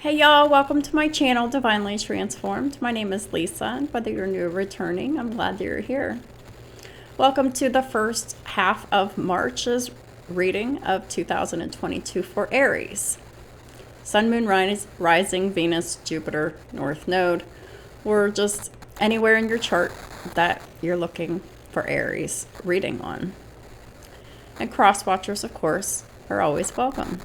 Hey y'all, welcome to my channel, Divinely Transformed. My name is Lisa, and whether you're new or returning, I'm glad that you're here. Welcome to the first half of March's reading of 2022 for Aries. Sun, Moon, Rising, Venus, Jupiter, North Node, or just anywhere in your chart that you're looking for Aries reading on. And cross watchers, of course, are always welcome.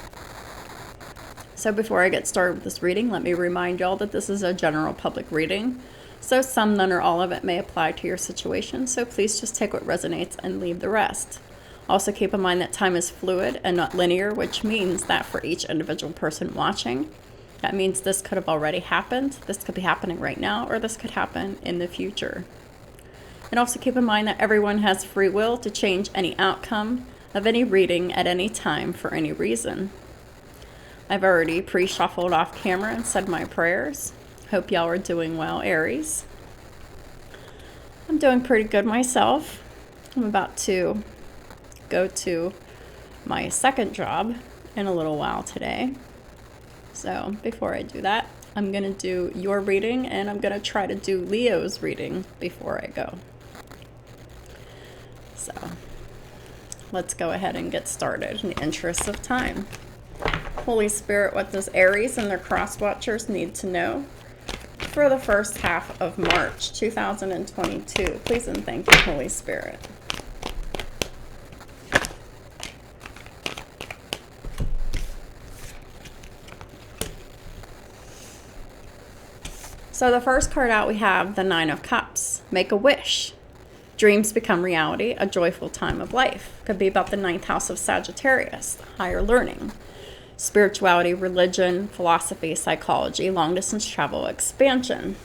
So before I get started with this reading, let me remind y'all that this is a general public reading. So some, none, or all of it may apply to your situation. So please just take what resonates and leave the rest. Also keep in mind that time is fluid and not linear, which means that for each individual person watching, that means this could have already happened, this could be happening right now, or this could happen in the future. And also keep in mind that everyone has free will to change any outcome of any reading at any time for any reason. I've already pre-shuffled off camera and said my prayers. Hope y'all are doing well, Aries. I'm doing pretty good myself. I'm about to go to my second job in a little while today. So before I do that, I'm going to do your reading, and I'm going to try to do Leo's reading before I go. So let's go ahead and get started in the interest of time. Holy Spirit, what does Aries and their cross watchers need to know for the first half of March 2022? Please and thank you, Holy Spirit. So the first card out, we have the Nine of Cups. Make a wish. Dreams become reality, a joyful time of life. Could be about the ninth house of Sagittarius, higher learning. Spirituality, religion, philosophy, psychology, long-distance travel, expansion.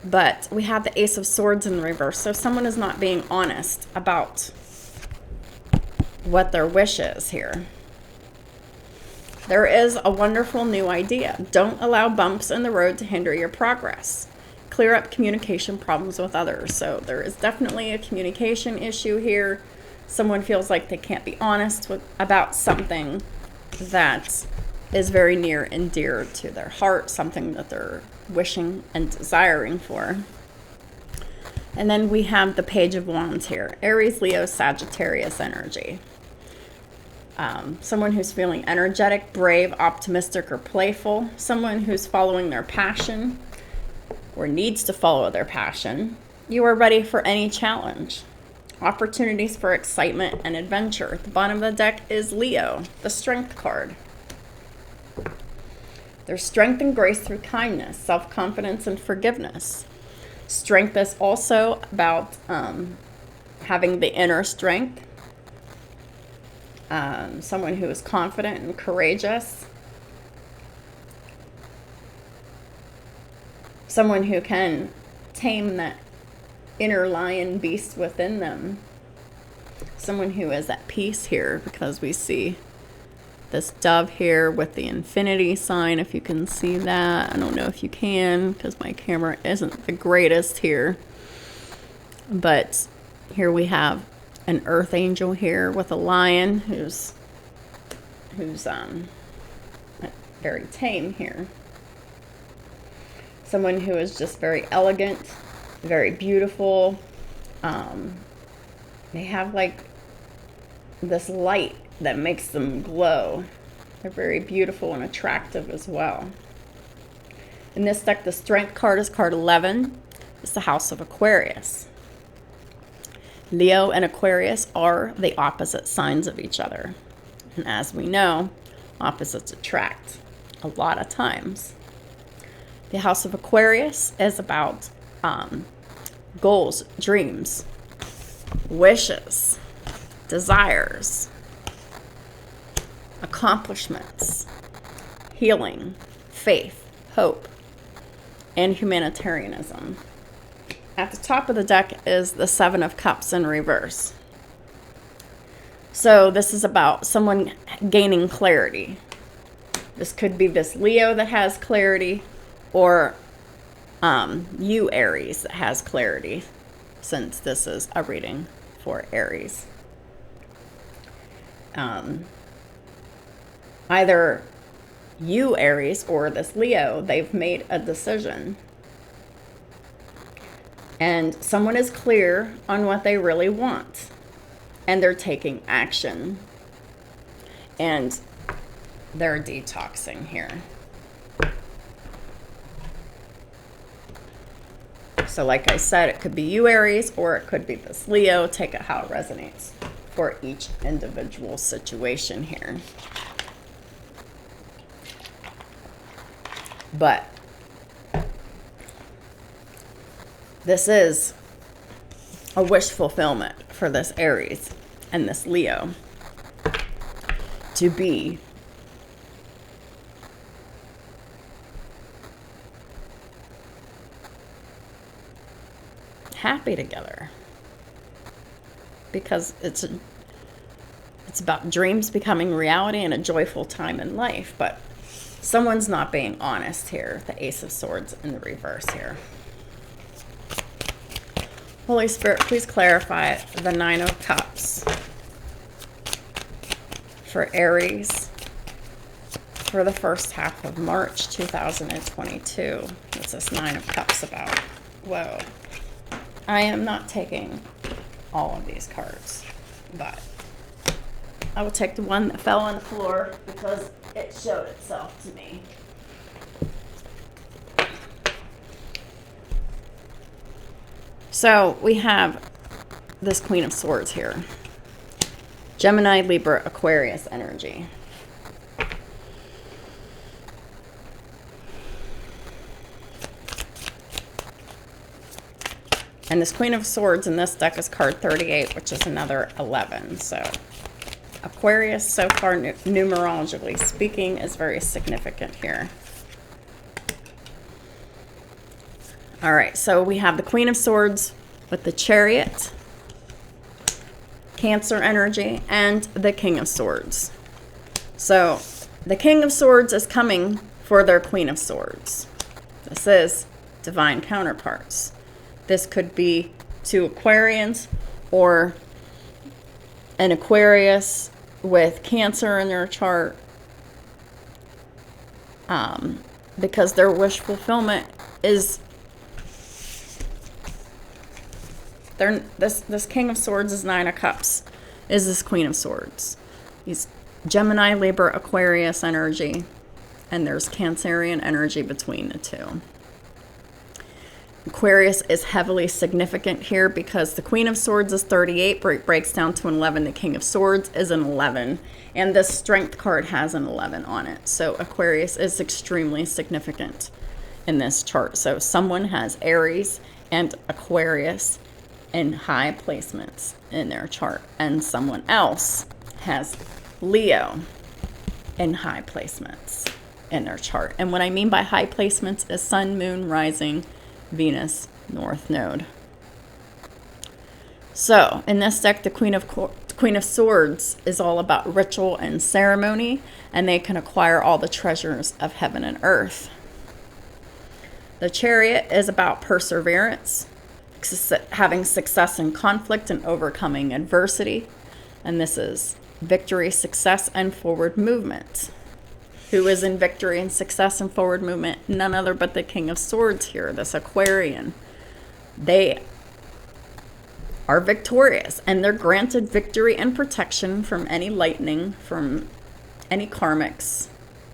But we have the Ace of Swords in reverse, so someone is not being honest about what their wish is here. There is a wonderful new idea. Don't allow bumps in the road to hinder your progress. Clear up communication problems with others. So there is definitely a communication issue here. Someone feels like they can't be honest about something that is very near and dear to their heart, something that they're wishing and desiring for. And then we have the Page of Wands here. Aries, Leo, Sagittarius energy. Someone who's feeling energetic, brave, optimistic, or playful. Someone who's following their passion or needs to follow their passion. You are ready for any challenge. Opportunities for excitement and adventure. At the bottom of the deck is Leo, the Strength card. There's strength and grace through kindness, self-confidence, and forgiveness. Strength is also about having the inner strength. Someone who is confident and courageous. Someone who can tame that inner lion beast within them. Someone who is at peace here, because we see this dove here with the infinity sign, if you can see that. I don't know if you can because my camera isn't the greatest here. But here we have an earth angel here with a lion who's very tame here. Someone who is just very elegant, very beautiful. They have like this light that makes them glow. They're very beautiful and attractive as well. In this deck, the Strength card is card 11. It's the House of Aquarius. Leo and Aquarius are the opposite signs of each other. And as we know, opposites attract a lot of times. The House of Aquarius is about goals, dreams, wishes, desires, accomplishments, healing, faith, hope, and humanitarianism. At the top of the deck is the Seven of Cups in reverse. So this is about someone gaining clarity. This could be this Leo that has clarity, or you, Aries, that has clarity, since this is a reading for Aries. either you, Aries, or this Leo, they've made a decision. And someone is clear on what they really want. And they're taking action. And they're detoxing here. So like I said, it could be you, Aries, or it could be this Leo. Take it how it resonates for each individual situation here. But this is a wish fulfillment for this Aries and this Leo to be happy together, because it's about dreams becoming reality and a joyful time in life. But someone's not being honest here. The Ace of Swords in the reverse here. Holy Spirit, please clarify the Nine of Cups for Aries for the first half of March 2022. What's this Nine of Cups about? Whoa. I am not taking all of these cards, but I will take the one that fell on the floor because it showed itself to me. So we have this Queen of Swords here. Gemini, Libra, Aquarius energy. And this Queen of Swords in this deck is card 38, which is another 11. So Aquarius, so far, numerologically speaking, is very significant here. All right, so we have the Queen of Swords with the Chariot, Cancer energy, and the King of Swords. So the King of Swords is coming for their Queen of Swords. This is divine counterparts. This could be two Aquarians or an Aquarius with Cancer in their chart, because their wish fulfillment is this King of Swords is Nine of Cups, is this Queen of Swords. He's Gemini, Libra, Aquarius energy, and there's Cancerian energy between the two. Aquarius is heavily significant here because the Queen of Swords is 38, breaks down to an 11. The King of Swords is an 11, and this Strength card has an 11 on it. So Aquarius is extremely significant in this chart. So someone has Aries and Aquarius in high placements in their chart, and someone else has Leo in high placements in their chart. And what I mean by high placements is Sun, Moon, Rising, Venus, North Node. So in this deck, the Queen of Swords is all about ritual and ceremony, and they can acquire all the treasures of heaven and earth. The Chariot is about perseverance, having success in conflict and overcoming adversity, and this is victory, success, and forward movement. Who is in victory and success and forward movement? None other but the King of Swords here, this Aquarian. They are victorious, and they're granted victory and protection from any lightning, from any karmics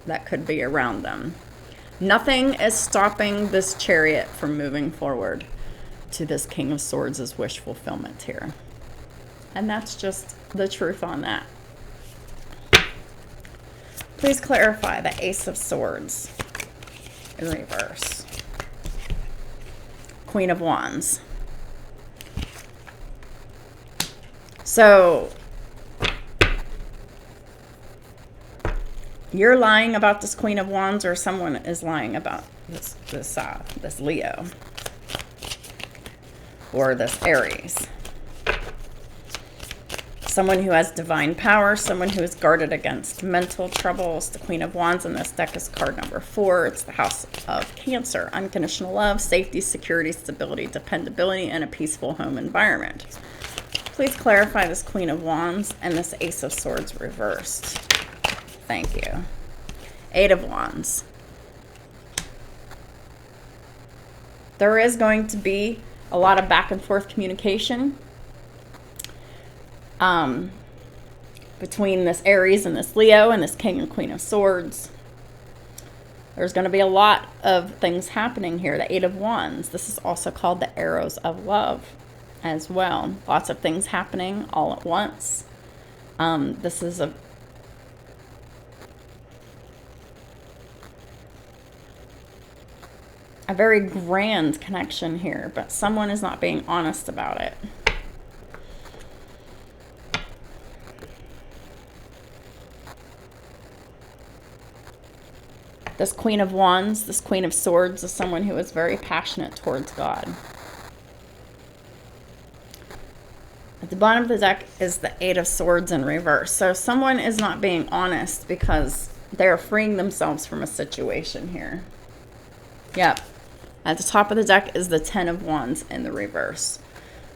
that could be around them. Nothing is stopping this Chariot from moving forward to this King of Swords' wish fulfillment here. And that's just the truth on that. Please clarify the Ace of Swords in reverse. Queen of Wands. So you're lying about this Queen of Wands, or someone is lying about this Leo or this Aries. Someone who has divine power, someone who is guarded against mental troubles. The Queen of Wands in this deck is card number 4. It's the House of Cancer. Unconditional love, safety, security, stability, dependability, and a peaceful home environment. Please clarify this Queen of Wands and this Ace of Swords reversed Thank you. Eight of Wands. There is going to be a lot of back and forth communication between this Aries and this Leo and this King and Queen of Swords. There's going to be a lot of things happening here. The Eight of Wands. This is also called the Arrows of Love as well. Lots of things happening all at once. This is a very grand connection here, but someone is not being honest about it. This Queen of Wands, this Queen of Swords is someone who is very passionate towards God. At the bottom of the deck is the Eight of Swords in reverse. So someone is not being honest because they're freeing themselves from a situation here. Yep. At the top of the deck is the Ten of Wands in the reverse.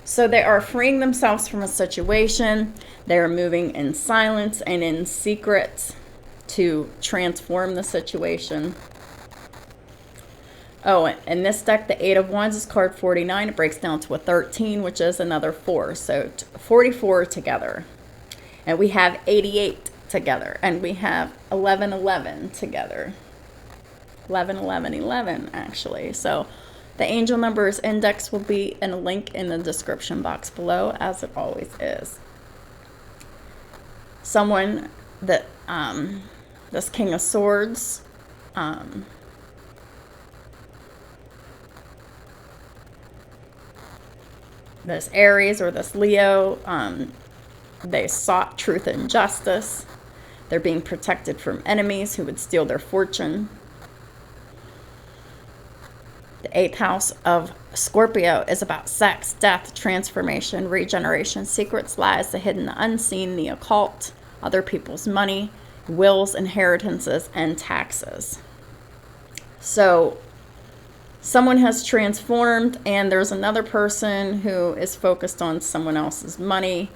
So they are freeing themselves from a situation. They are moving in silence and in secret to transform the situation. Oh, and this deck, the Eight of Wands is card 49. It breaks down to a 13, which is another 4. So 44 together. And we have 88 together. And we have 1111 together. 11, 11, 11, actually. So the angel numbers index will be in a link in the description box below, as it always is. Someone that, this King of Swords, this Aries or this Leo, they sought truth and justice. They're being protected from enemies who would steal their fortune. The eighth house of Scorpio is about sex, death, transformation, regeneration, secrets, lies, the hidden, the unseen, the occult, other people's money, wills, inheritances, and taxes. So someone has transformed, and there's another person who is focused on someone else's money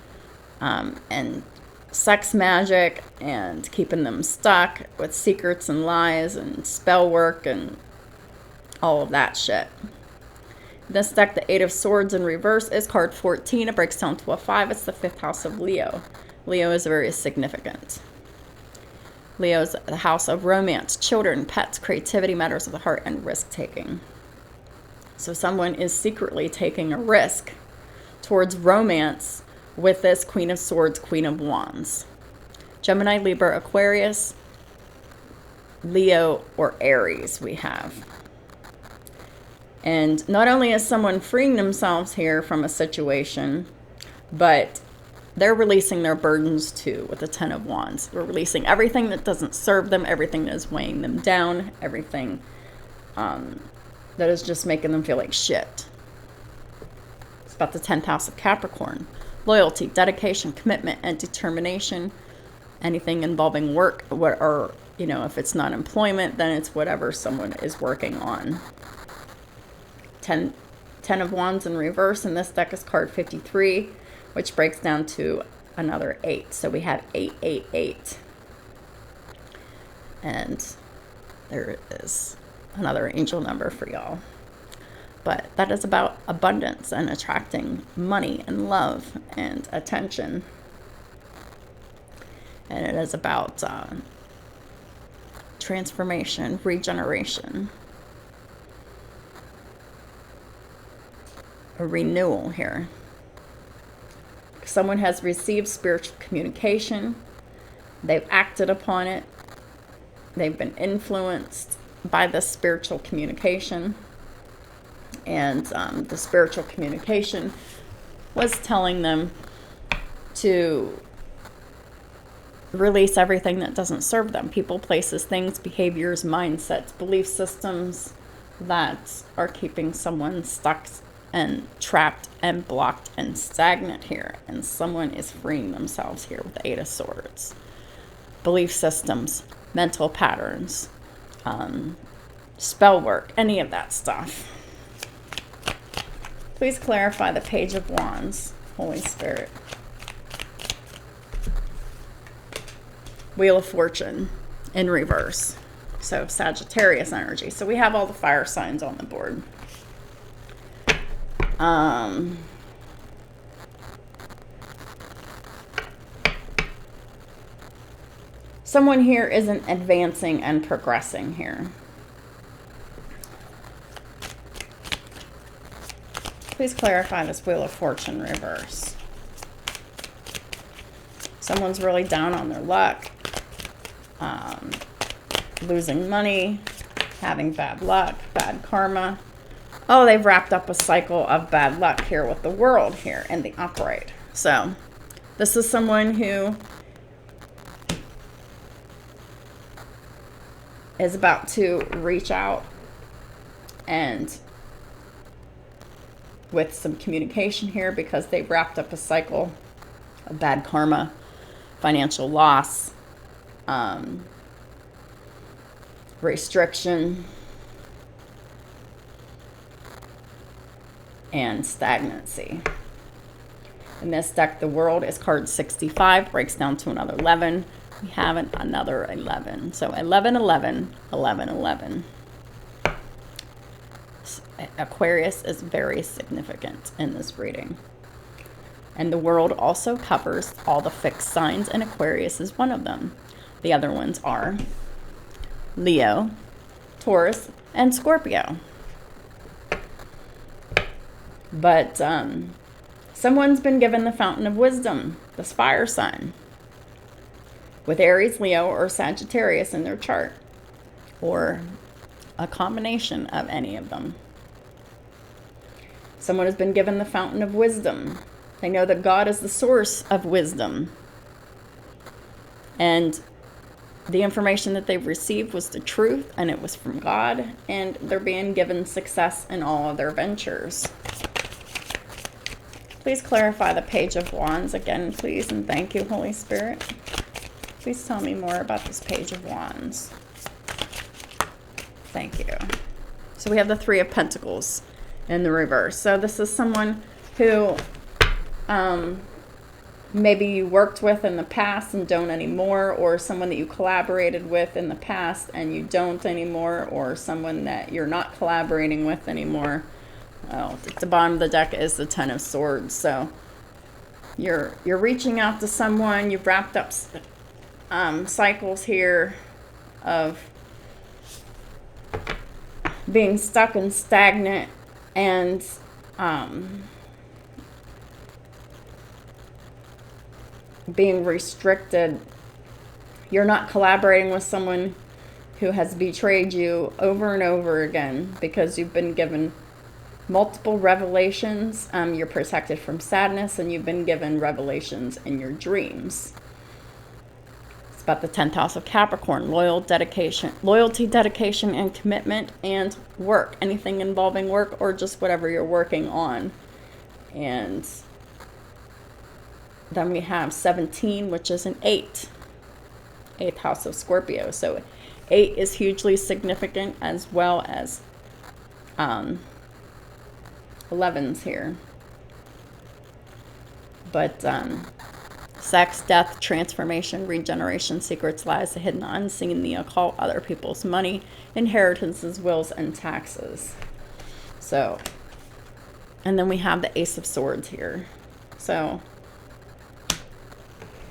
and sex magic and keeping them stuck with secrets and lies and spell work and all of that shit. This deck, the Eight of Swords in reverse, is card 14. It breaks down to a 5. It's the fifth house of Leo. Leo is very significant. Leo is the house of romance, children, pets, creativity, matters of the heart, and risk-taking. So someone is secretly taking a risk towards romance with this Queen of Swords, Queen of Wands. Gemini, Libra, Aquarius, Leo, or Aries we have. And not only is someone freeing themselves here from a situation, but they're releasing their burdens too with the Ten of Wands. They're releasing everything that doesn't serve them, everything that is weighing them down, everything that is just making them feel like shit. It's about the 10th house of Capricorn. Loyalty, dedication, commitment, and determination. Anything involving work, or, you know, if it's not employment, then it's whatever someone is working on. 10 of Wands in reverse, and this deck is card 53, which breaks down to another 8. So we have 888. And there is another angel number for y'all. But that is about abundance and attracting money and love and attention. And it is about transformation, regeneration, a renewal here. Someone has received spiritual communication. They've acted upon it. They've been influenced by this spiritual communication. And the spiritual communication was telling them to release everything that doesn't serve them. People, places, things, behaviors, mindsets, belief systems that are keeping someone stuck and trapped and blocked and stagnant here. And someone is freeing themselves here with the Eight of Swords. Belief systems, mental patterns, spell work, any of that stuff. Please clarify the Page of Wands, Holy Spirit. Wheel of Fortune in reverse. So Sagittarius energy. So we have all the fire signs on the board. Someone here isn't advancing and progressing here. Please clarify this Wheel of Fortune reverse. Someone's really down on their luck. Losing money, having bad luck, bad karma. Oh, they've wrapped up a cycle of bad luck here with the World here in the upright. So this is someone who is about to reach out and with some communication here because they've wrapped up a cycle of bad karma, financial loss, restriction, and stagnancy. In this deck, the World is card 65, breaks down to another 11. We have another 11. So 11, 11, 11, 11. Aquarius is very significant in this reading. And the World also covers all the fixed signs, and Aquarius is one of them. The other ones are Leo, Taurus, and Scorpio. But someone's been given the Fountain of Wisdom, this fire sign, with Aries, Leo, or Sagittarius in their chart, or a combination of any of them. Someone has been given the Fountain of Wisdom. They know that God is the source of wisdom. And the information that they've received was the truth, and it was from God, and they're being given success in all of their ventures. Please clarify the Page of Wands again, please, and thank you, Holy Spirit. Please tell me more about this Page of Wands. Thank you. So we have the Three of Pentacles in the reverse. So this is someone who maybe you worked with in the past and don't anymore, or someone that you collaborated with in the past and you don't anymore, or someone that you're not collaborating with anymore. Oh, at the bottom of the deck is the Ten of Swords. So you're reaching out to someone. You've wrapped up cycles here of being stuck and stagnant and being restricted. You're not collaborating with someone who has betrayed you over and over again because you've been given multiple revelations. You're protected from sadness, and you've been given revelations in your dreams. It's about the 10th house of Capricorn, loyalty, dedication, and commitment, and work. Anything involving work or just whatever you're working on. And then we have 17, which is an 8. 8th house of Scorpio. So 8 is hugely significant, as well as 11's here. But sex, death, transformation, regeneration, secrets, lies, the hidden, unseen, the occult, other people's money, inheritances, wills, and taxes. So, and then we have the Ace of Swords here. So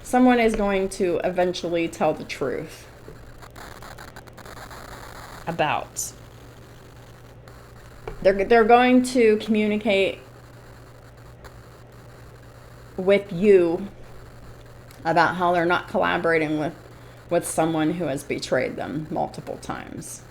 someone is going to eventually tell the truth about. They're going to communicate with you about how they're not collaborating with someone who has betrayed them multiple times.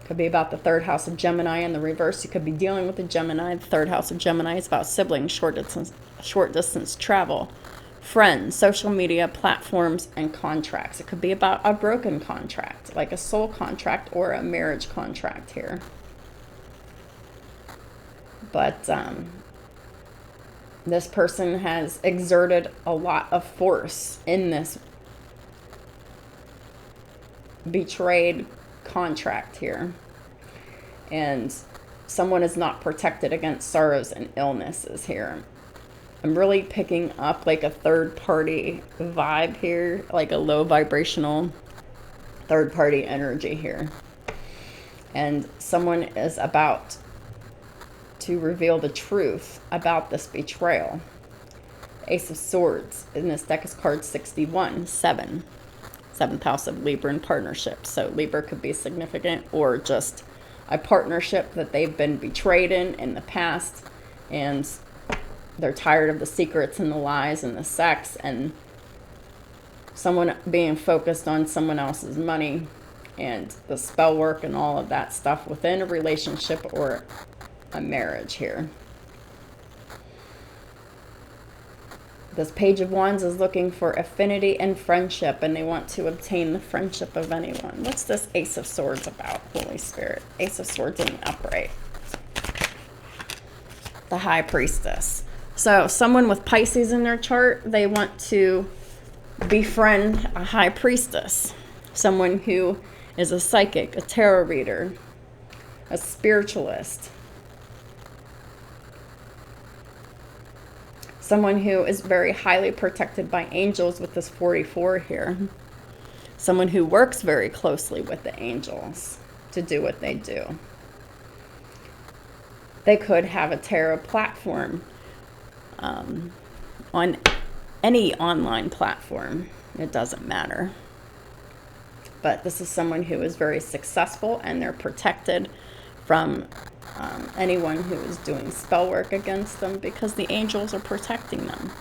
Could be about the 3rd house of Gemini in the reverse. You could be dealing with a Gemini. The 3rd house of Gemini is about siblings, short distance travel, friends, social media platforms, and contracts. It could be about a broken contract, like a soul contract or a marriage contract here. But this person has exerted a lot of force in this betrayed contract here. And someone is not protected against sorrows and illnesses here. I'm really picking up like a third party vibe here, like a low vibrational third party energy here. And someone is about to reveal the truth about this betrayal. Ace of Swords in this deck is card 61, 7. 7th house of Libra and partnership. So Libra could be significant, or just a partnership that they've been betrayed in the past, and they're tired of the secrets and the lies and the sex and someone being focused on someone else's money and the spell work and all of that stuff within a relationship or a marriage here. This Page of Wands is looking for affinity and friendship, and they want to obtain the friendship of anyone. What's this Ace of Swords about, Holy Spirit? Ace of Swords in the upright. The High Priestess. So someone with Pisces in their chart, they want to befriend a High Priestess. Someone who is a psychic, a tarot reader, a spiritualist. Someone who is very highly protected by angels with this 44 here. Someone who works very closely with the angels to do what they do. They could have a tarot platform on any online platform. It doesn't matter. But this is someone who is very successful, and they're protected from anyone who is doing spell work against them because the angels are protecting them.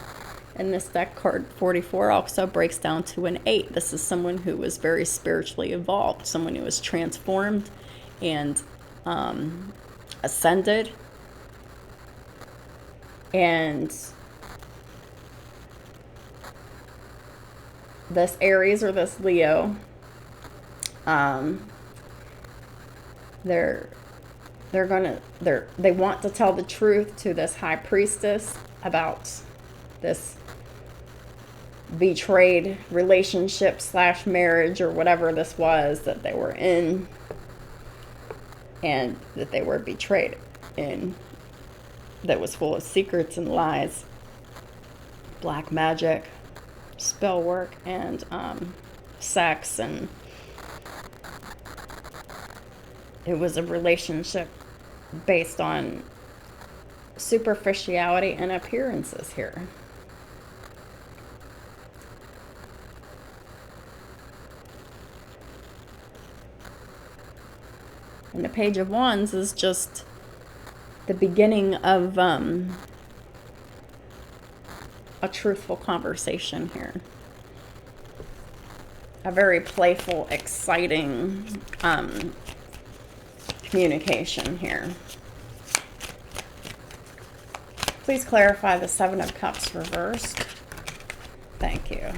And this deck card 44 also breaks down to an 8. This is someone who is very spiritually evolved, someone who is transformed and ascended. And this Aries or this Leo, they want to tell the truth to this High Priestess about this betrayed relationship / marriage or whatever this was that they were in, and that they were betrayed in, that was full of secrets and lies, black magic, spell work, and sex. And it was a relationship based on superficiality and appearances here. And the Page of Wands is just the beginning of a truthful conversation here. A very playful, exciting communication here. Please clarify the Seven of Cups reversed. Thank you.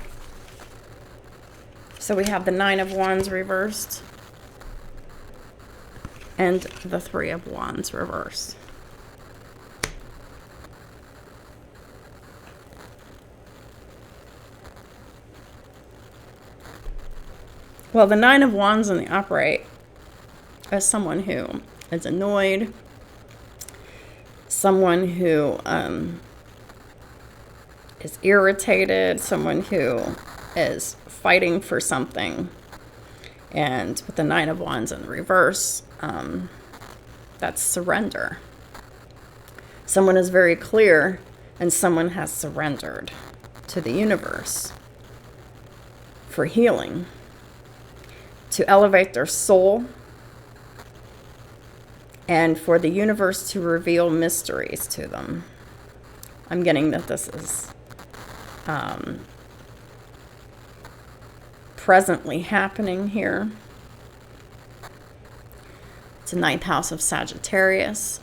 So we have the Nine of Wands reversed and the Three of Wands reversed. Well, the Nine of Wands in the upright is someone who is annoyed, someone who is irritated, someone who is fighting for something. And with the Nine of Wands in the reverse, that's surrender. Someone is very clear, and someone has surrendered to the universe for healing, to elevate their soul, and for the universe to reveal mysteries to them. I'm getting that this is presently happening here. It's a 9th house of Sagittarius.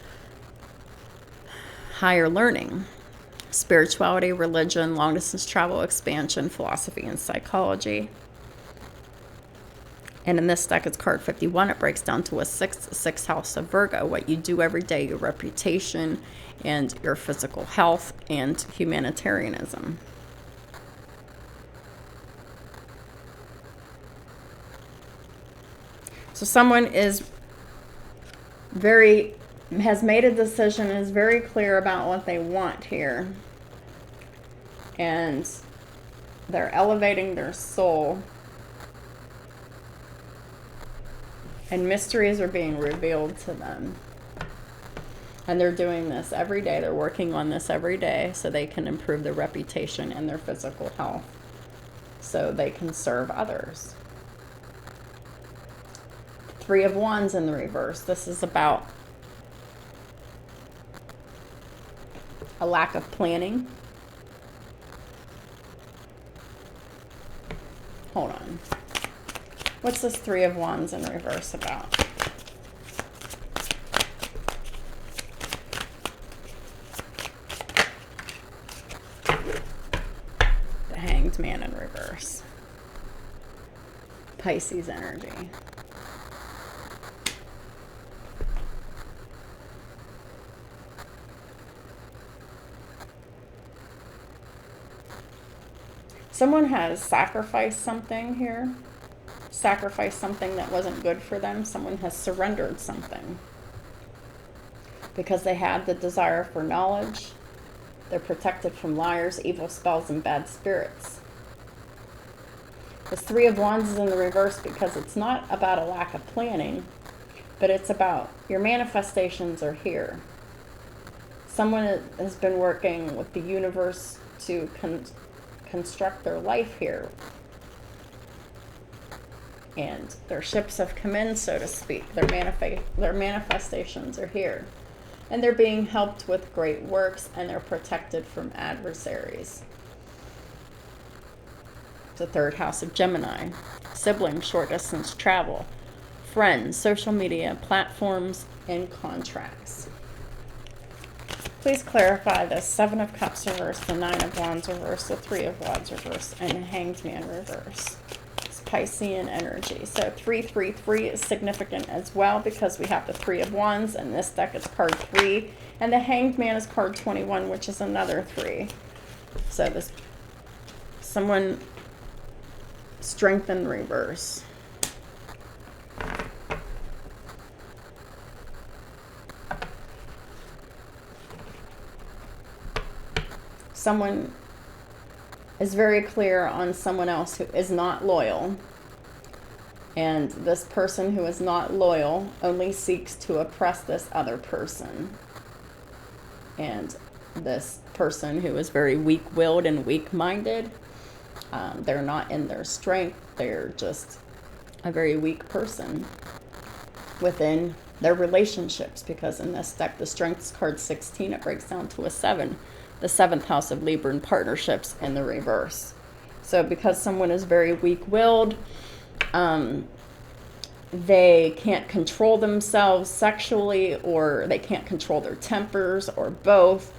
Higher learning, spirituality, religion, long distance travel, expansion, philosophy, and psychology. And in this deck, it's card 51. It breaks down to a 6th house of Virgo. What you do every day, your reputation, and your physical health, and humanitarianism. So someone has made a decision, is very clear about what they want here. And they're elevating their soul. And mysteries are being revealed to them. And they're doing this every day. They're working on this every day so they can improve their reputation and their physical health, so they can serve others. Three of Wands in the reverse. This is about a lack of planning. Hold on. What's this Three of Wands in reverse about? The Hanged Man in reverse. Pisces energy. Someone has sacrificed something here. Sacrificed something that wasn't good for them. Someone has surrendered something because they had the desire for knowledge. They're protected from liars, evil spells, and bad spirits. This Three of Wands is in the reverse because it's not about a lack of planning, but it's about your manifestations are here. Someone has been working with the universe to construct their life here. And their ships have come in, so to speak. Their manifestations are here. And they're being helped with great works, and they're protected from adversaries. The third house of Gemini. Siblings, short distance travel, friends, social media, platforms, and contracts. Please clarify the Seven of Cups reverse, the Nine of Wands reverse, the Three of Wands reverse, and the Hanged Man reverse. Piscean energy. So 333 is significant as well because we have the Three of Wands, and this deck is card 3, and the Hanged Man is card 21, which is another 3. So this someone strength in reverse. Someone is very clear on someone else who is not loyal. And this person who is not loyal only seeks to oppress this other person. And this person who is very weak-willed and weak-minded, they're not in their strength. They're just a very weak person within their relationships. Because in this deck, the Strength is card 16. It breaks down to a 7. The 7th house of Libra and partnerships in the reverse. So because someone is very weak-willed, they can't control themselves sexually, or they can't control their tempers, or both.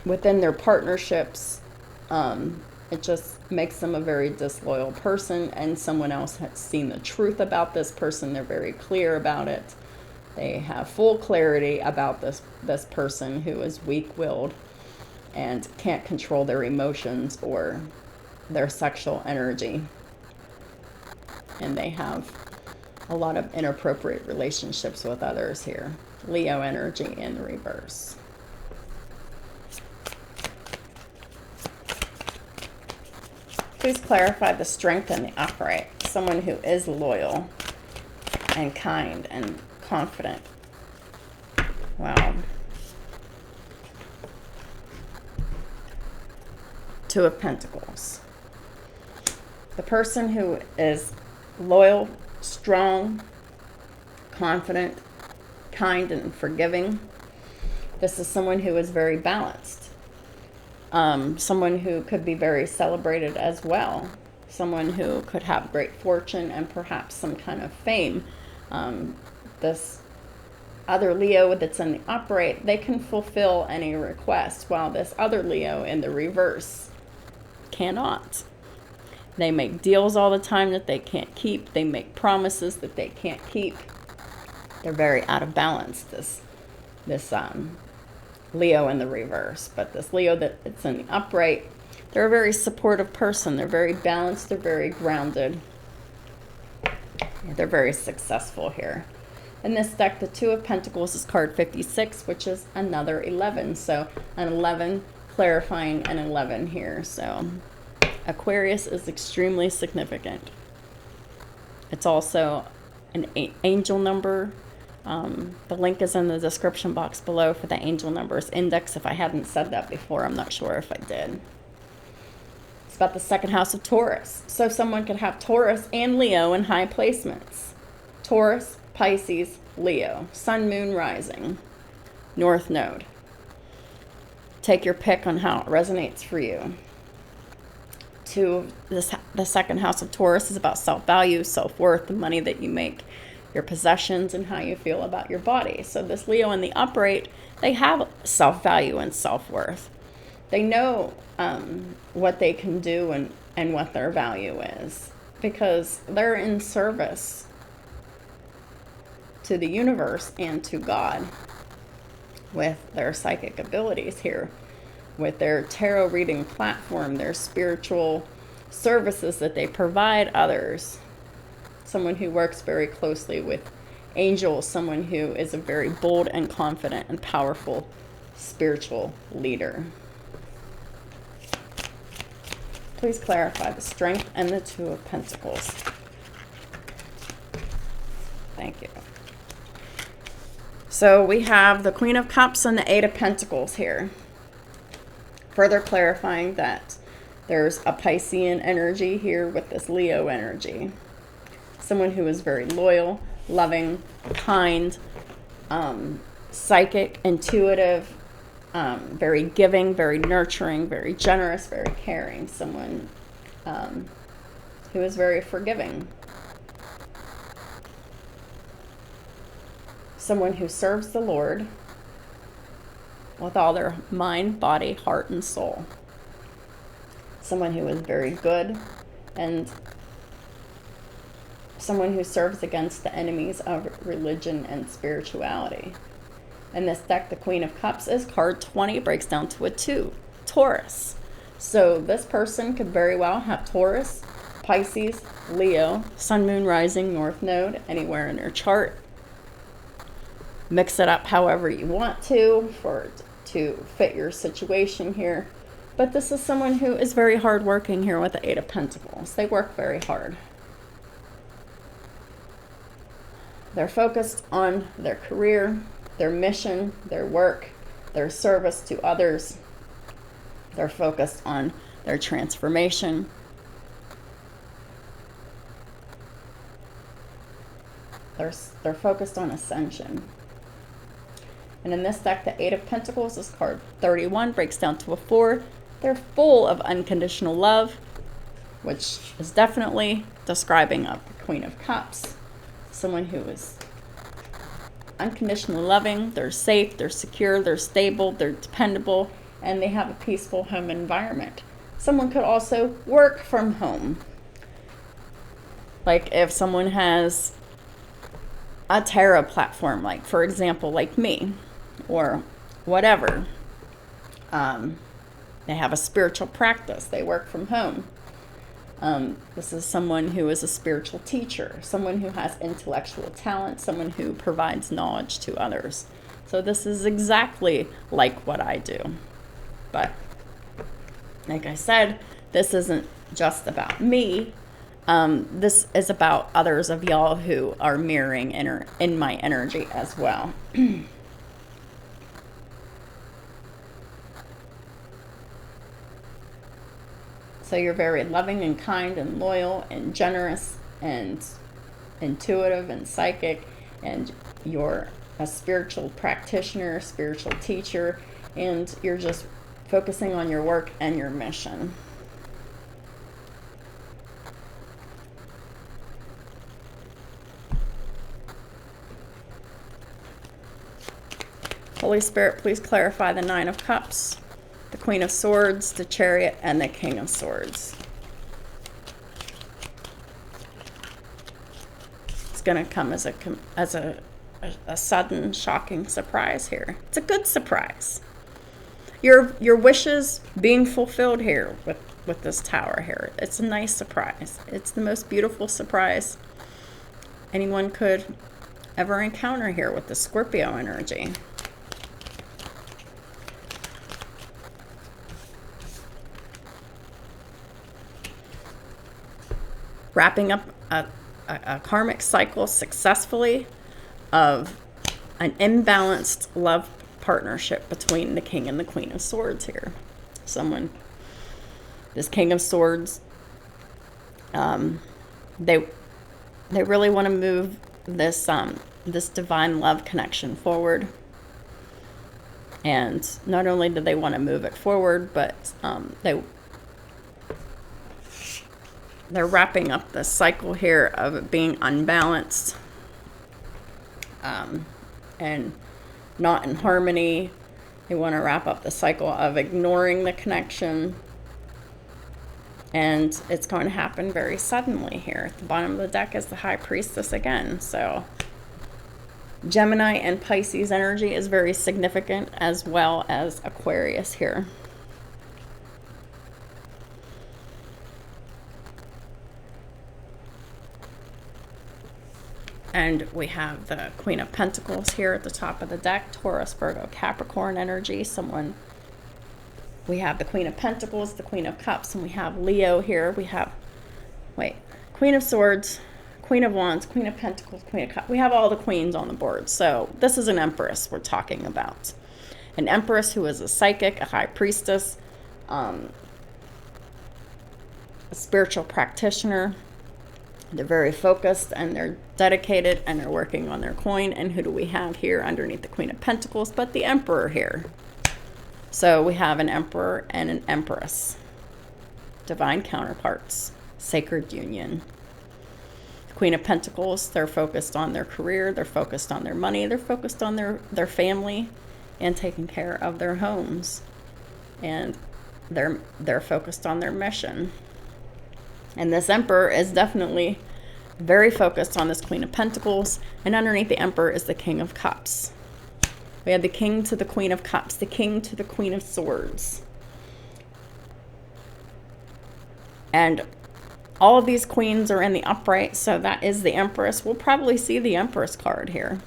Within their partnerships, it just makes them a very disloyal person, and someone else has seen the truth about this person. They're very clear about it. They have full clarity about this person who is weak-willed and can't control their emotions or their sexual energy. And they have a lot of inappropriate relationships with others here. Leo energy in the reverse. Please clarify the Strength in the upright. Someone who is loyal and kind and confident. Wow. Two of Pentacles. The person who is loyal, strong, confident, kind, and forgiving. This is someone who is very balanced. Someone who could be very celebrated as well. Someone who could have great fortune and perhaps some kind of fame. This other Leo that's in the upright, they can fulfill any request, while this other Leo in the reverse cannot. They make deals all the time that they can't keep. They make promises that they can't keep. They're very out of balance, this Leo in the reverse. But this Leo that's in the upright, they're a very supportive person. They're very balanced. They're very grounded. They're very successful here. In this deck, the Two of Pentacles is card 56, which is another 11. So an 11 clarifying an 11 here. So Aquarius is extremely significant. It's also an angel number. The link is in the description box below for the angel numbers index. If I hadn't said that before, I'm not sure if I did. It's about the second house of Taurus. So someone could have Taurus and Leo in high placements. Taurus, Pisces, Leo, Sun, Moon, Rising, North Node. Take your pick on how it resonates for you. The second house of Taurus is about self-value, self-worth, the money that you make, your possessions, and how you feel about your body. So this Leo in the upright, they have self-value and self-worth. They know what they can do and what their value is, because they're in service to the universe and to God with their psychic abilities here, with their tarot reading platform, their spiritual services that they provide others. Someone who works very closely with angels, someone who is a very bold and confident and powerful spiritual leader. Please clarify the Strength and the Two of Pentacles. Thank you. So we have the Queen of Cups and the Eight of Pentacles here. Further clarifying that there's a Piscean energy here with this Leo energy. Someone who is very loyal, loving, kind, psychic, intuitive, very giving, very nurturing, very generous, very caring. Someone who is very forgiving. Someone who serves the Lord with all their mind, body, heart, and soul. Someone who is very good, and someone who serves against the enemies of religion and spirituality. In this deck, the Queen of Cups is card 20, breaks down to a 2, Taurus. So this person could very well have Taurus, Pisces, Leo, Sun, Moon, Rising, North Node, anywhere in their chart. Mix it up however you want to fit your situation here. But this is someone who is very hardworking here with the Eight of Pentacles. They work very hard. They're focused on their career, their mission, their work, their service to others. They're focused on their transformation. They're focused on ascension. And in this deck, the Eight of Pentacles is card 31, breaks down to a 4. They're full of unconditional love, which is definitely describing a Queen of Cups. Someone who is unconditionally loving, they're safe, they're secure, they're stable, they're dependable, and they have a peaceful home environment. Someone could also work from home. Like if someone has a tarot platform, like for example, like me, or whatever. They have a spiritual practice. They work from home. This is someone who is a spiritual teacher, someone who has intellectual talent, someone who provides knowledge to others. So this is exactly like what I do. But like I said, this isn't just about me. This is about others of y'all who are mirroring in my energy as well. So you're very loving and kind and loyal and generous and intuitive and psychic, and you're a spiritual practitioner, spiritual teacher, and you're just focusing on your work and your mission. Holy Spirit, please clarify the Nine of Cups, the Queen of Swords, the Chariot, and the King of Swords. It's going to come as a sudden, shocking surprise here. It's a good surprise. Your wishes being fulfilled here with this Tower here. It's a nice surprise. It's the most beautiful surprise anyone could ever encounter here with the Scorpio energy. Wrapping up a karmic cycle successfully of an imbalanced love partnership between the King and the Queen of Swords here. This King of Swords, they really want to move this this divine love connection forward. And not only do they want to move it forward, but they're wrapping up the cycle here of it being unbalanced and not in harmony. They want to wrap up the cycle of ignoring the connection. And it's going to happen very suddenly here. At the bottom of the deck is the High Priestess again. So Gemini and Pisces energy is very significant, as well as Aquarius here. And we have the Queen of Pentacles here at the top of the deck. Taurus, Virgo, Capricorn energy. We have the Queen of Pentacles, the Queen of Cups, and we have Leo here. We have, Queen of Swords, Queen of Wands, Queen of Pentacles, Queen of Cups. We have all the queens on the board. So this is an Empress we're talking about. An Empress who is a psychic, a High Priestess, a spiritual practitioner. They're very focused and they're dedicated and they're working on their coin. And who do we have here underneath the Queen of Pentacles but the Emperor here? So we have an Emperor and an Empress. Divine counterparts. Sacred union. The Queen of Pentacles, they're focused on their career. They're focused on their money. They're focused on their family and taking care of their homes. And they're focused on their mission. And this Emperor is definitely very focused on this Queen of Pentacles. And underneath the Emperor is the King of Cups. We have the King to the Queen of Cups, the King to the Queen of Swords. And all of these queens are in the upright, so that is the Empress. We'll probably see the Empress card here.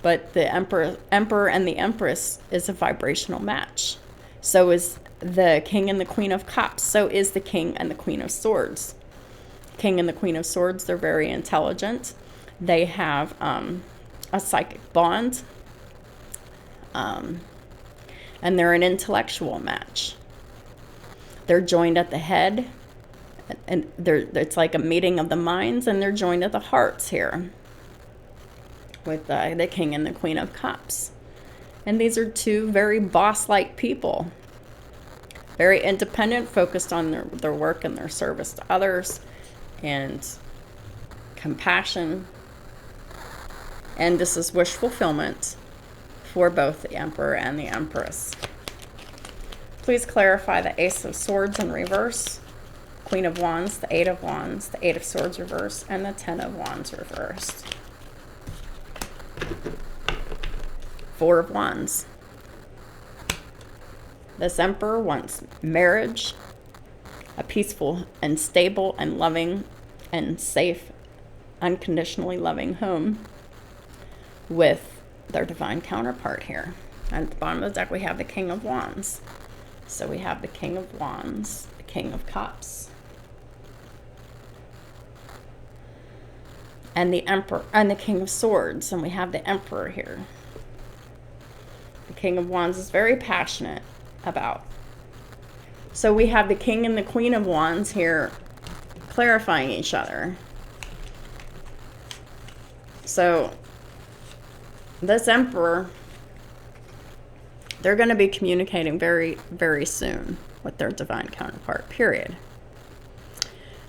But the Emperor and the Empress is a vibrational match. So is the King and the Queen of Cups. So is the King and the Queen of Swords. King and the Queen of Swords, they're very intelligent. They have a psychic bond. And they're an intellectual match. They're joined at the head. And it's like a meeting of the minds. And they're joined at the hearts here. With the King and the Queen of Cups. And these are two very boss-like people. Very independent, focused on their work and their service to others, and compassion. And this is wish fulfillment for both the Emperor and the Empress. Please clarify the Ace of Swords in reverse, Queen of Wands, the Eight of Wands, the Eight of Swords reversed, and the Ten of Wands reversed. Four of Wands. This Emperor wants marriage, a peaceful and stable and loving and safe, unconditionally loving home with their divine counterpart here. And at the bottom of the deck, we have the King of Wands. So we have the King of Wands, the King of Cups, and the Emperor, and the King of Swords. And we have the Emperor here. The King of Wands is very passionate about. So we have the King and the Queen of Wands here clarifying each other. So this Emperor, they're going to be communicating very, very soon with their divine counterpart, period.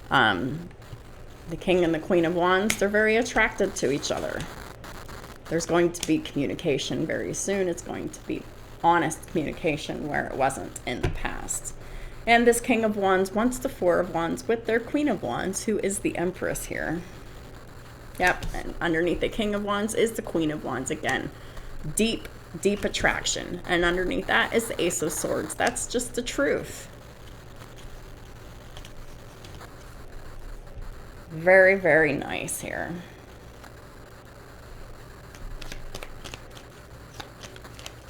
The King and the Queen of Wands, they're very attracted to each other. There's going to be communication very soon. It's going to be honest communication where it wasn't in the past. And this King of Wands wants the Four of Wands with their Queen of Wands, who is the Empress here. Yep, and underneath the King of Wands is the Queen of Wands again. Deep, deep attraction. And underneath that is the Ace of Swords. That's just the truth. Very, very nice here.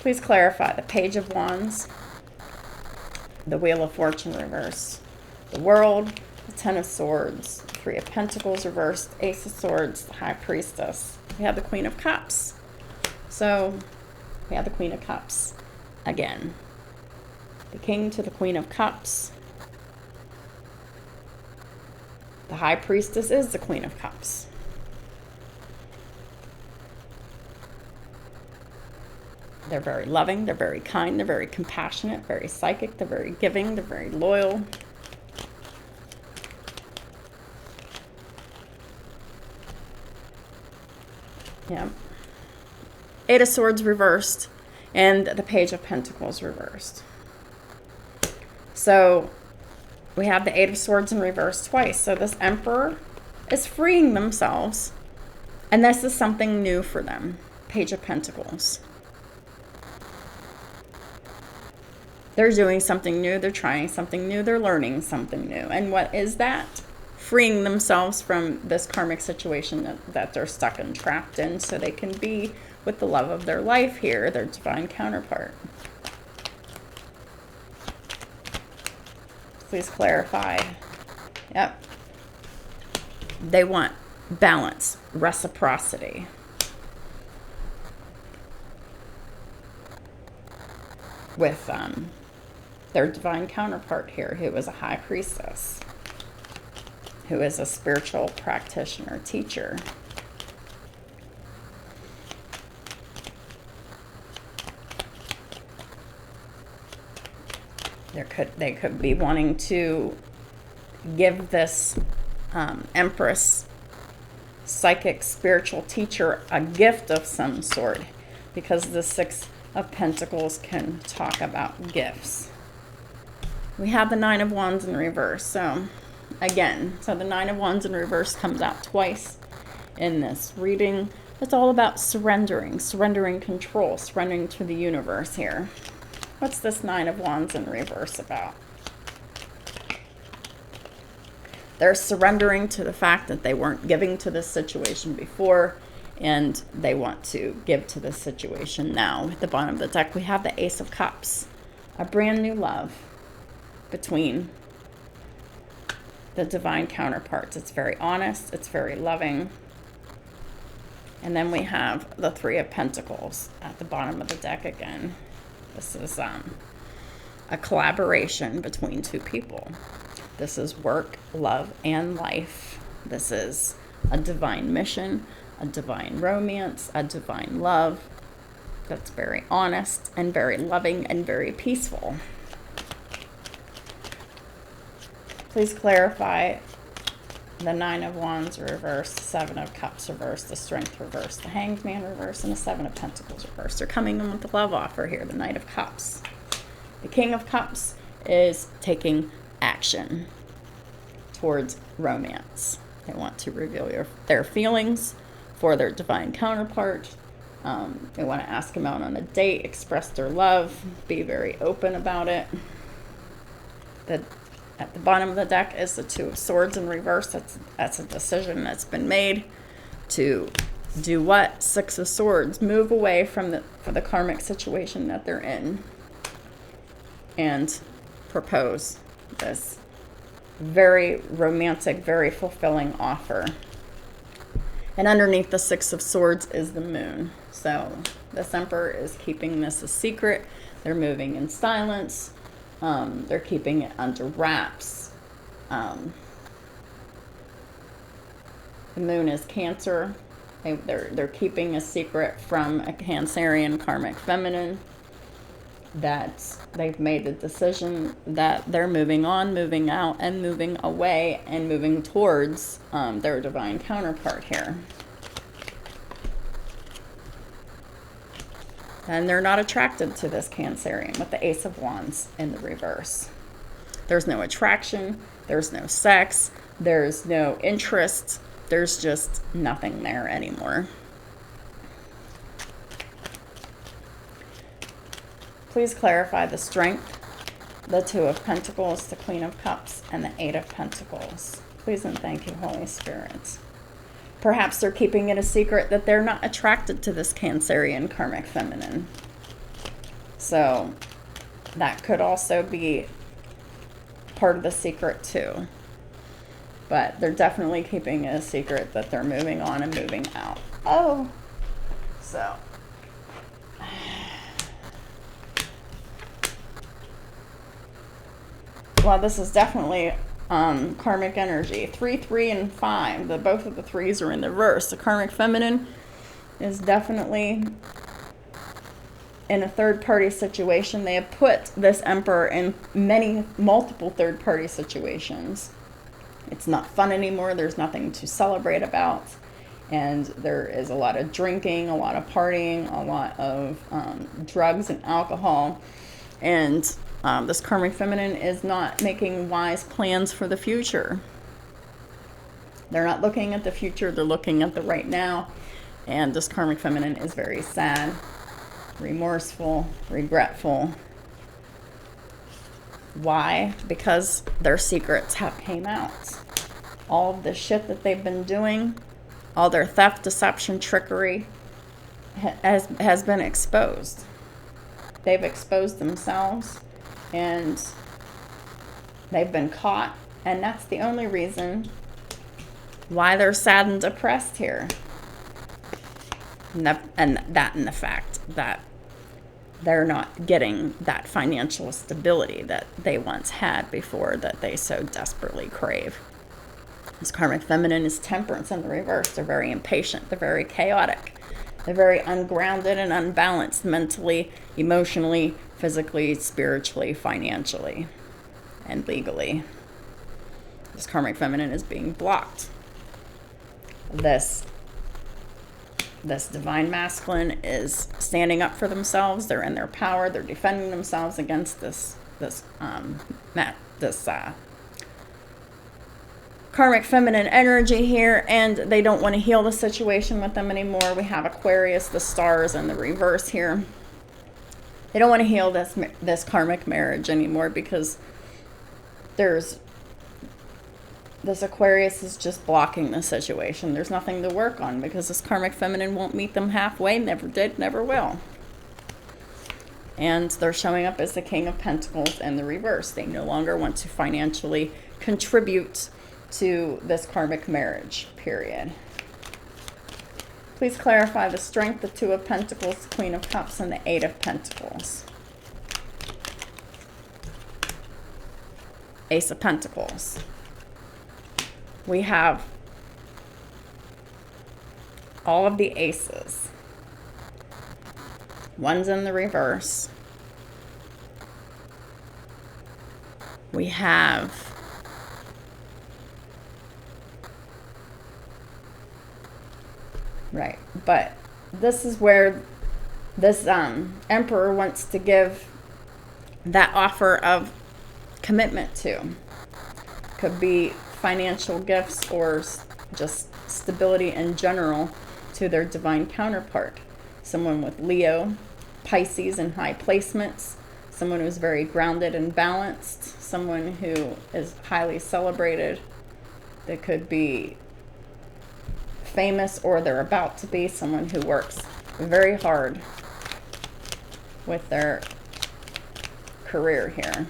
Please clarify the Page of Wands, the Wheel of Fortune reversed, the World, the Ten of Swords, the Three of Pentacles reversed, Ace of Swords, the High Priestess. We have the Queen of Cups. So we have the Queen of Cups again. The King to the Queen of Cups. The High Priestess is the Queen of Cups. They're very loving, they're very kind, they're very compassionate, very psychic, they're very giving, they're very loyal. Yeah. Eight of Swords reversed and the Page of Pentacles reversed. So we have the Eight of Swords in reverse twice. So this Emperor is freeing themselves, and this is something new for them. Page of Pentacles. They're doing something new. They're trying something new. They're learning something new. And what is that? Freeing themselves from this karmic situation that they're stuck and trapped in, so they can be with the love of their life here, their divine counterpart. Please clarify. Yep. They want balance, reciprocity. With their divine counterpart here, who is a High Priestess, who is a spiritual practitioner, teacher. They could be wanting to give this Empress, psychic, spiritual teacher a gift of some sort, because the Six of Pentacles can talk about gifts. We have the Nine of Wands in reverse. So again, the Nine of Wands in reverse comes out twice in this reading. It's all about surrendering control, surrendering to the universe here. What's this Nine of Wands in reverse about? They're surrendering to the fact that they weren't giving to this situation before, and they want to give to this situation now. At the bottom of the deck, we have the Ace of Cups, a brand new love between the divine counterparts. It's very honest, it's very loving. And then we have the Three of Pentacles at the bottom of the deck again. This is a collaboration between two people. This is work, love, and life. This is a divine mission, a divine romance, a divine love that's very honest and very loving and very peaceful. Please clarify the Nine of Wands reverse, the Seven of Cups reverse, the Strength reverse, the Hanged Man reverse, and the Seven of Pentacles reverse. They're coming in with the love offer here, the Knight of Cups. The King of Cups is taking action towards romance. They want to reveal their feelings for their divine counterpart. They want to ask him out on a date, express their love, be very open about it. At the bottom of the deck is the Two of Swords in reverse. That's a decision that's been made to do what? Six of Swords. Move away from the karmic situation that they're in and propose this very romantic, very fulfilling offer. And underneath the Six of Swords is the Moon. So this Emperor is keeping this a secret. They're moving in silence. They're keeping it under wraps. The Moon is Cancer. They're keeping a secret from a Cancerian karmic feminine, that they've made the decision that they're moving on, moving out, and moving away, and moving towards their divine counterpart here. And they're not attracted to this Cancerian with the Ace of Wands in the reverse. There's no attraction, there's no sex, there's no interest, there's just nothing there anymore. Please clarify the Strength, the Two of Pentacles, the Queen of Cups, and the Eight of Pentacles. Please and thank you, Holy Spirit. Perhaps they're keeping it a secret that they're not attracted to this Cancerian karmic feminine. So that could also be part of the secret too. But they're definitely keeping it a secret that they're moving on and moving out. Oh, so. Well, this is definitely karmic energy. 3, 3, and 5. Both of the 3s are in the reverse. The karmic feminine is definitely in a third-party situation. They have put this Emperor in multiple third-party situations. It's not fun anymore. There's nothing to celebrate about. And there is a lot of drinking, a lot of partying, a lot of drugs and alcohol. And this karmic feminine is not making wise plans for the future. They're not looking at the future. They're looking at the right now. And this karmic feminine is very sad, remorseful, regretful. Why? Because their secrets have came out. All of the shit that they've been doing, all their theft, deception, trickery has been exposed. They've exposed themselves and they've been caught. And that's the only reason why they're sad and depressed here. And the fact that they're not getting that financial stability that they once had before, that they so desperately crave. This karmic feminine is temperance in the reverse. They're very impatient. They're very chaotic. They're very ungrounded and unbalanced mentally, emotionally, physically, spiritually, financially, and legally. This karmic feminine is being blocked. This divine masculine is standing up for themselves. They're in their power. They're defending themselves against this karmic feminine energy here, and they don't want to heal the situation with them anymore. We have Aquarius, the stars, in the reverse here. They don't want to heal this karmic marriage anymore because this Aquarius is just blocking the situation. There's nothing to work on because this karmic feminine won't meet them halfway, never did, never will. And they're showing up as the King of Pentacles in the reverse. They no longer want to financially contribute to this karmic marriage, period. Please clarify the strength, the Two of Pentacles, the Queen of Cups, and the Eight of Pentacles. Ace of Pentacles. We have all of the aces. One's in the reverse. We have right, but this is where this Emperor wants to give that offer of commitment to. Could be financial gifts or just stability in general to their divine counterpart. Someone with Leo, Pisces in high placements, someone who's very grounded and balanced, someone who is highly celebrated. They could be famous or they're about to be, someone who works very hard with their career here.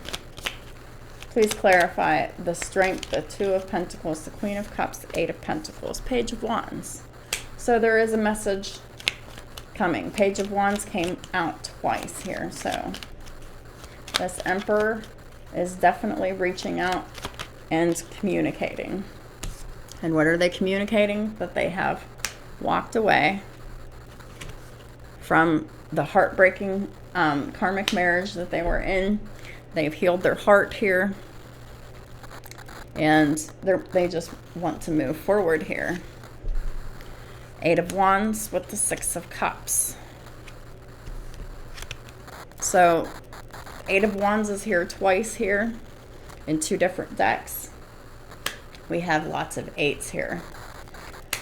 Please clarify the strength, the Two of Pentacles, the Queen of Cups, the Eight of Pentacles, Page of Wands. So there is a message coming. Page of Wands came out twice here. So this Emperor is definitely reaching out and communicating. And what are they communicating? That they have walked away from the heartbreaking karmic marriage that they were in. They've healed their heart here. And they just want to move forward here. Eight of Wands with the Six of Cups. So Eight of Wands is here twice here in two different decks. We have lots of eights here.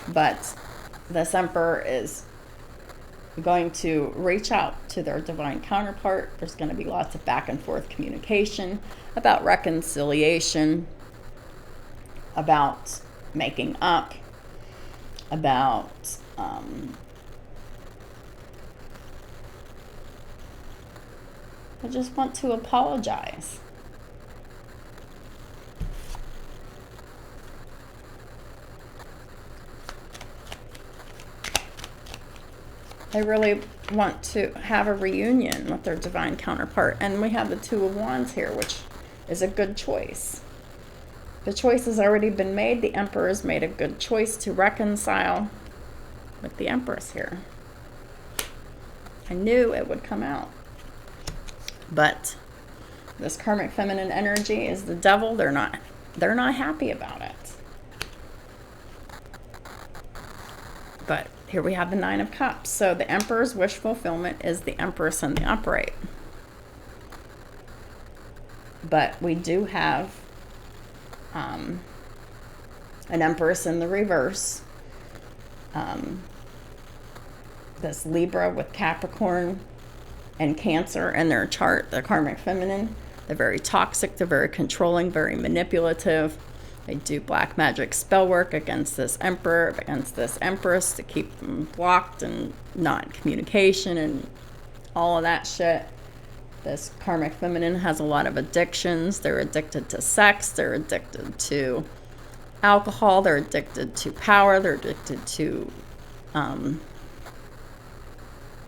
But this Emperor is going to reach out to their divine counterpart. There's going to be lots of back and forth communication about reconciliation, about making up, about I just want to apologize. They really want to have a reunion with their divine counterpart. And we have the Two of Wands here, which is a good choice. The choice has already been made. The Emperor has made a good choice to reconcile with the Empress here. I knew it would come out. But this karmic feminine energy is the devil. They're not happy about it. But here we have the Nine of Cups. So the Emperor's wish fulfillment is the Empress in the upright. But we do have an Empress in the reverse. This Libra with Capricorn and Cancer in their chart, the karmic feminine. They're very toxic, they're very controlling, very manipulative. They do black magic spell work against this Emperor, against this Empress to keep them blocked and not in communication and all of that shit. This karmic feminine has a lot of addictions. They're addicted to sex, they're addicted to alcohol, they're addicted to power, they're addicted to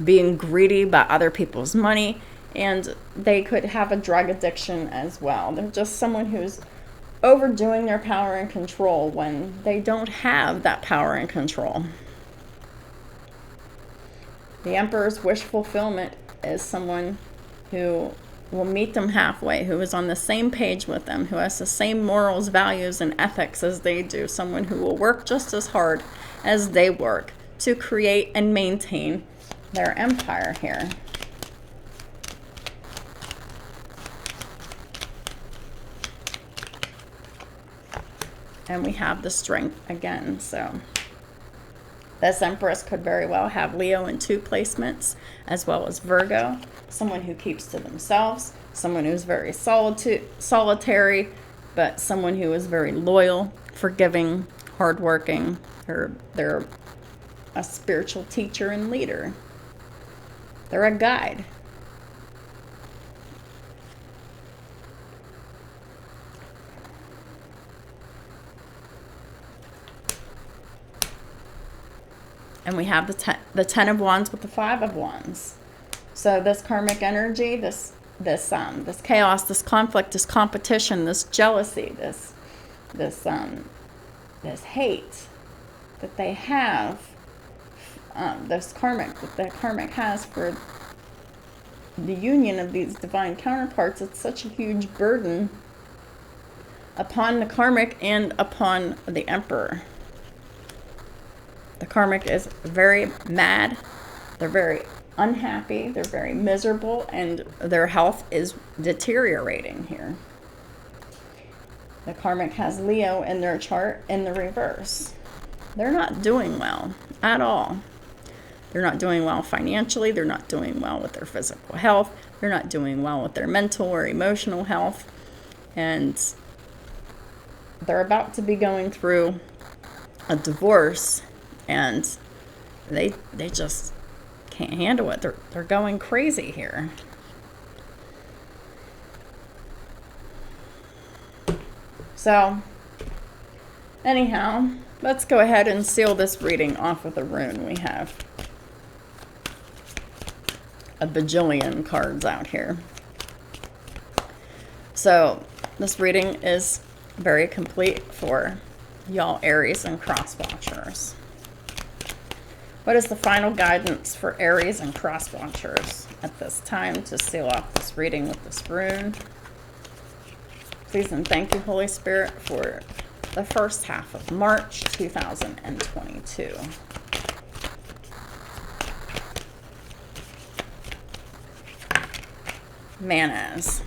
being greedy about other people's money, and they could have a drug addiction as well. They're just someone who's overdoing their power and control when they don't have that power and control. The Emperor's wish fulfillment is someone who will meet them halfway, who is on the same page with them, who has the same morals, values, and ethics as they do, someone who will work just as hard as they work to create and maintain their empire here. And we have the Strength again. So this Empress could very well have Leo in 2 placements, as well as Virgo, someone who keeps to themselves, someone who's very solitary, but someone who is very loyal, forgiving, hardworking. They're a spiritual teacher and leader. They're a guide. And we have the Ten of Wands with the Five of Wands. So this karmic energy, this chaos, this conflict, this competition, this jealousy, this hate that they have, this karmic that the karmic has for the union of these divine counterparts, it's such a huge burden upon the karmic and upon the Emperor. The karmic is very mad, they're very unhappy, they're very miserable, and their health is deteriorating here. The karmic has Leo in their chart in the reverse. They're not doing well at all. They're not doing well financially, they're not doing well with their physical health, they're not doing well with their mental or emotional health, and they're about to be going through a divorce. And they just can't handle it. They're going crazy here. So, anyhow, let's go ahead and seal this reading off with a rune. We have a bajillion cards out here. So, this reading is very complete for y'all Aries and cross watchers. What is the final guidance for Aries and cross watchers at this time to seal off this reading with this rune? Please and thank you, Holy Spirit, for the first half of March 2022. Manas.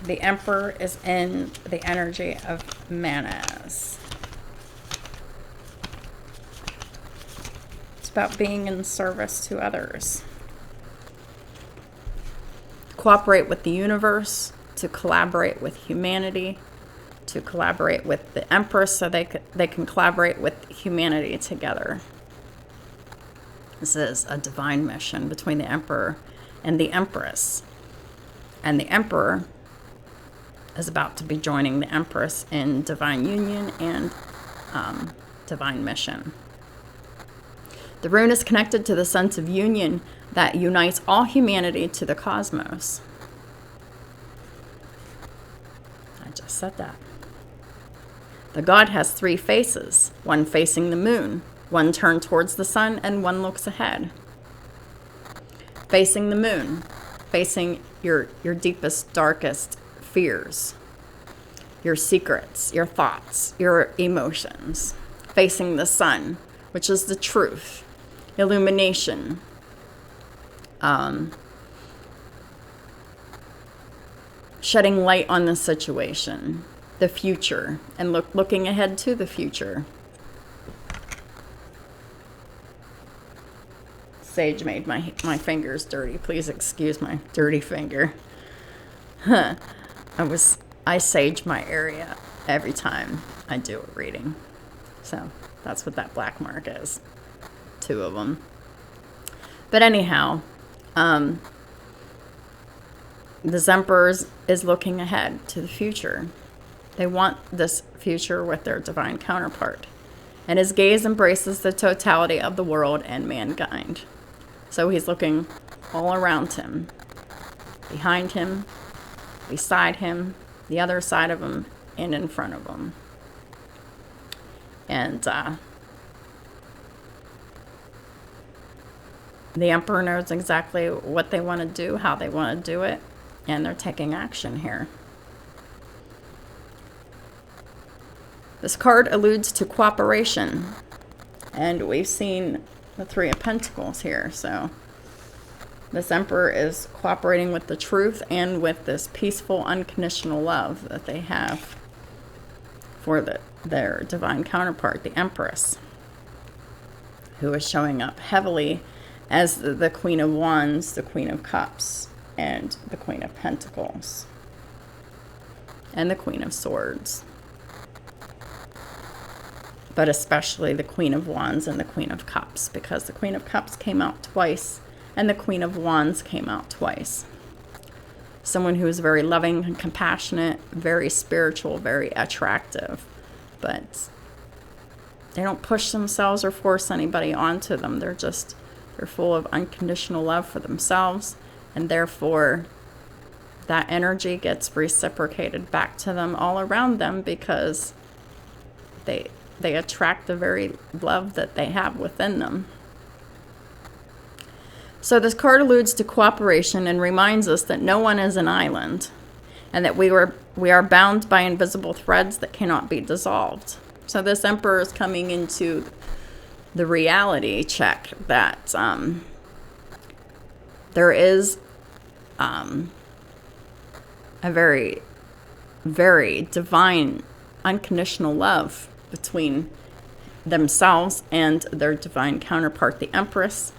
The Emperor is in the energy of Manas. It's about being in service to others. Cooperate with the universe, to collaborate with humanity, to collaborate with the Empress so they can collaborate with humanity together. This is a divine mission between the Emperor and the Empress. And the Emperor is about to be joining the Empress in divine union and divine mission. The rune is connected to the sense of union that unites all humanity to the cosmos. I just said that. The god has 3 faces, one facing the moon, one turned towards the sun, and one looks ahead. Facing the moon, facing your deepest, darkest fears, your secrets, your thoughts, your emotions. Facing the sun, which is the truth, illumination, shedding light on the situation, the future, and looking ahead to the future. Sage made my fingers dirty. Please excuse my dirty finger. I sage my area every time I do a reading. So that's what that black mark is. 2 of them. But anyhow, this Emperor is looking ahead to the future. They want this future with their divine counterpart. And his gaze embraces the totality of the world and mankind. So he's looking all around him, behind him, beside him, the other side of him, and in front of him. And the Emperor knows exactly what they want to do, how they want to do it, and they're taking action here. This card alludes to cooperation, and we've seen the 3 of Pentacles here. So this Emperor is cooperating with the truth and with this peaceful, unconditional love that they have for their divine counterpart, the Empress, who is showing up heavily as the Queen of Wands, the Queen of Cups, and the Queen of Pentacles, and the Queen of Swords. But especially the Queen of Wands and the Queen of Cups, because the Queen of Cups came out twice, and the Queen of Wands came out twice. Someone who is very loving and compassionate, very spiritual, very attractive, but they don't push themselves or force anybody onto them. They're full of unconditional love for themselves, and therefore that energy gets reciprocated back to them all around them, because they attract the very love that they have within them. So this card alludes to cooperation and reminds us that no one is an island, and that we are bound by invisible threads that cannot be dissolved. So this Emperor is coming into the reality check that there is a very, very divine, unconditional love between themselves and their divine counterpart, the Empress.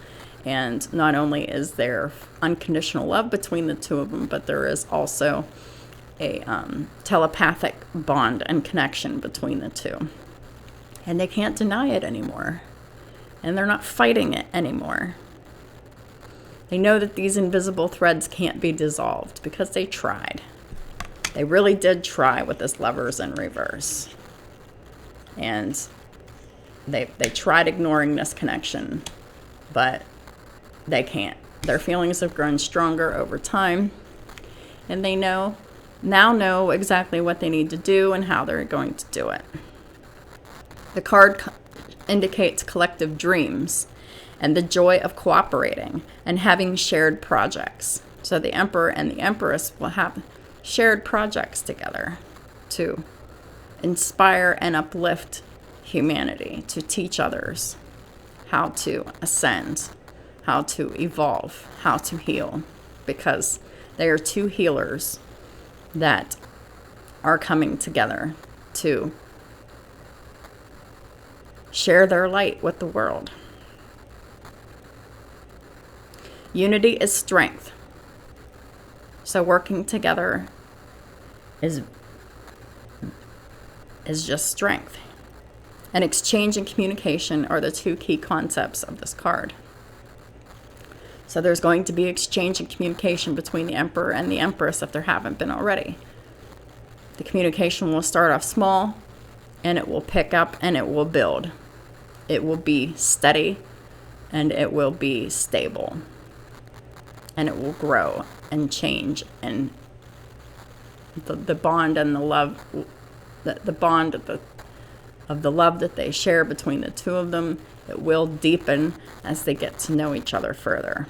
And not only is there unconditional love between the 2 of them, but there is also a telepathic bond and connection between the 2. And they can't deny it anymore. And they're not fighting it anymore. They know that these invisible threads can't be dissolved because they tried. They really did try with this Lovers in reverse. And they tried ignoring this connection, but they can't. Their feelings have grown stronger over time, and they now know exactly what they need to do and how they're going to do it. The card indicates collective dreams and the joy of cooperating and having shared projects. So the Emperor and the Empress will have shared projects together to inspire and uplift humanity, to teach others how to ascend, how to evolve, how to heal, because they are 2 healers that are coming together to share their light with the world. Unity is strength. So working together is is just strength. And exchange and communication are the two key concepts of this card. So there's going to be exchange and communication between the Emperor and the Empress if there haven't been already. The communication will start off small, and it will pick up and it will build. It will be steady, and it will be stable. And it will grow and change, and the bond and the love, the bond of the love that they share between the two of them, it will deepen as they get to know each other further.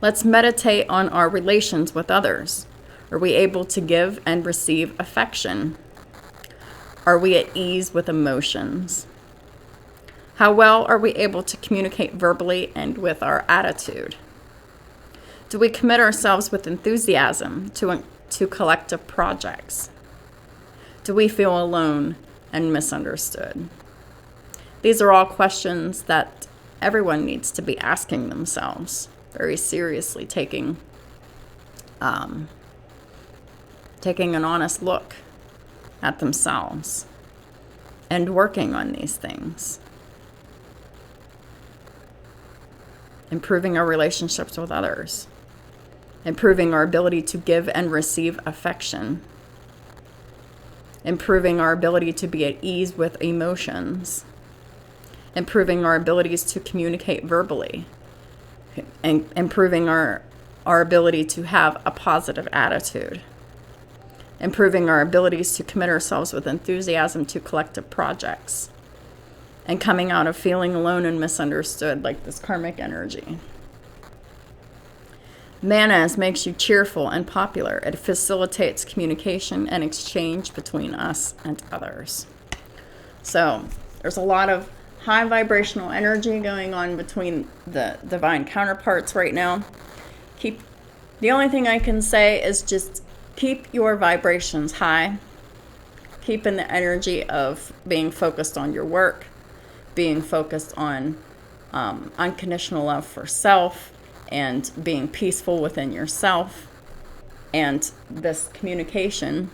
Let's meditate on our relations with others. Are we able to give and receive affection? Are we at ease with emotions? How well are we able to communicate verbally and with our attitude? Do we commit ourselves with enthusiasm to collective projects? Do we feel alone and misunderstood? These are all questions that everyone needs to be asking themselves very seriously, taking an honest look at themselves and working on these things. Improving our relationships with others. Improving our ability to give and receive affection. Improving our ability to be at ease with emotions. Improving our abilities to communicate verbally, and improving our ability to have a positive attitude, improving our abilities to commit ourselves with enthusiasm to collective projects, and coming out of feeling alone and misunderstood, like this karmic energy. Manas makes you cheerful and popular. It facilitates communication and exchange between us and others. So there's a lot of high vibrational energy going on between the divine counterparts right now. The only thing I can say is just keep your vibrations high. Keep in the energy of being focused on your work, being focused on unconditional love for self, and being peaceful within yourself. And this communication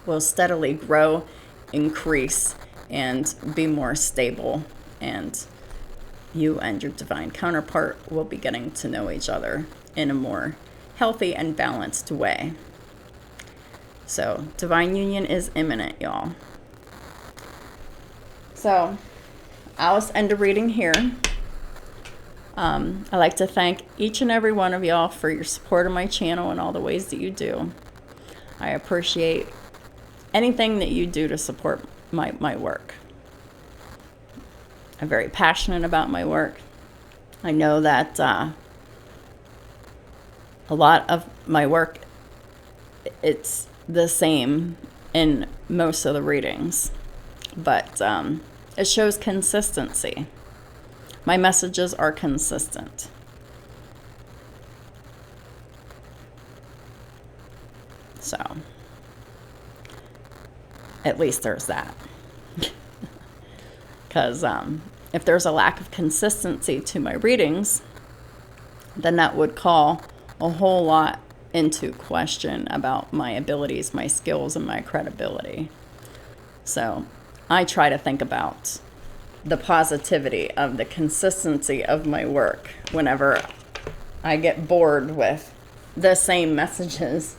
will steadily grow, increase, and be more stable, and you and your divine counterpart will be getting to know each other in a more healthy and balanced way. So divine union is imminent, y'all. So I'll just end the reading here. I'd like to thank each and every one of y'all for your support of my channel and all the ways that you do. I appreciate anything that you do to support my work. I'm very passionate about my work. I know that a lot of my work, it's the same in most of the readings, but it shows consistency. My messages are consistent. So at least there's that. Because if there's a lack of consistency to my readings, then that would call a whole lot into question about my abilities, my skills, and my credibility. So I try to think about the positivity of the consistency of my work whenever I get bored with the same messages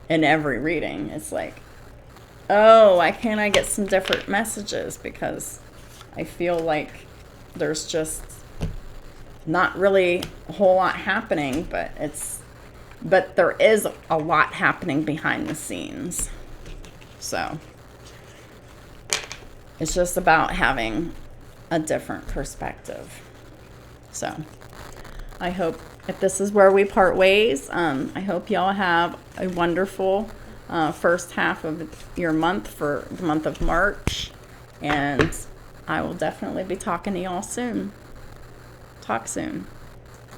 in every reading. It's like, oh, why can't I get some different messages? Because I feel like there's just not really a whole lot happening, but there is a lot happening behind the scenes. So it's just about having a different perspective. So I hope, if this is where we part ways, I hope y'all have a wonderful first half of your month for the month of March, and I will definitely be talking to y'all soon. Talk soon.